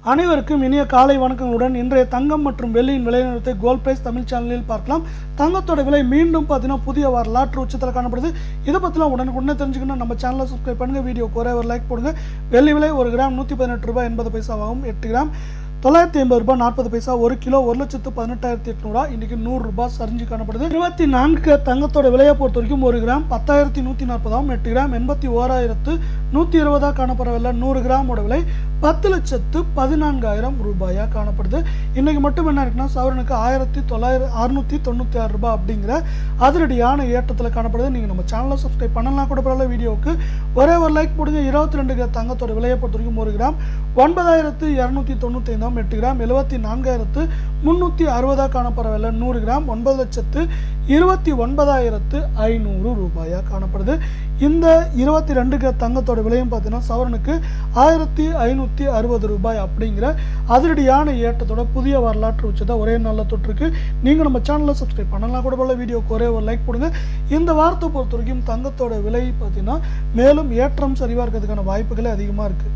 அனைவருக்கும் இனிய காலை வணக்கங்களுடன் இன்றைய தங்கம் மற்றும் வெள்ளியின் விலை நிலவரத்தை கோல்ட் பிரைஸ் தமிழ் சேனலில் பார்க்கலாம். தங்கத்தோட விலை மீண்டும் பார்த்தீங்கன்னா புதிய வரலாற்று உச்சத்தில் காணப்படுது. இதை பற்றிலாம் உடனே தெரிஞ்சுக்கணும் நம்ம சேனலை சப்ஸ்கிரைப் பண்ணுங்கள், வீடியோக்கு ஒரே ஒரு லைக் போடுங்க. வெள்ளி விலை 1 கிராம் 118 ரூபாய் 80 பைசாவாகும். 8 கிராம் 980 ரூபாய் 40 பைசா. 1 கிலோ 1,18,800. இன்னைக்கு 100 ரூபாய் சரிஞ்சு காணப்படுது. 24 தங்கத்தோட விலையை பொறுத்த வரைக்கும் 1 கிராம் 10,140. 8 கிராம் 81,120 காணப்படுற விலை. 100 கிராமோட விலை 10,14,000 ரூபாயா காணப்படுது. இன்னைக்கு மட்டும் என்ன இருக்குன்னா சவரனுக்கு 1,696 ரூபாய் அப்படிங்கிற அதிரடியான ஏற்றத்தில் காணப்படுது. நீங்கள் நம்ம சேனலை சப்ஸ்கிரைப் பண்ணலாம் கூட பரவாயில்ல, வீடியோவுக்கு ஒரே ஒரு லைக் போடுங்க. 22 தங்கத்தோட விலையை பொறுத்த வரைக்கும் 1 கிராம் 9,295. 8 கிராம் 74,360 காணப்படுற விலை. 100 கிராம் 9,29,500 ரூபாயா காணப்படுது. இந்த 22 தங்கத்தோட விலையும் பார்த்தீங்கன்னா சவரனுக்கு 1,560 ரூபாய் அப்படிங்கிற அதிரடியான ஏற்றத்தோட புதிய வரலாற்று உச்சத்தை ஒரே நாளில் தொட்டிருக்கு. நீங்கள் நம்ம சேனலை சப்ஸ்கிரைப் பண்ணலாம் கூட போல, வீடியோக்கு ஒரே ஒரு லைக் போடுங்க. இந்த வாரத்தை பொறுத்த வரைக்கும் தங்கத்தோட விலை பார்த்தீங்கன்னா மேலும் ஏற்றம் சரிவாக இருக்கிறதுக்கான வாய்ப்புகளே அதிகமாக இருக்குது.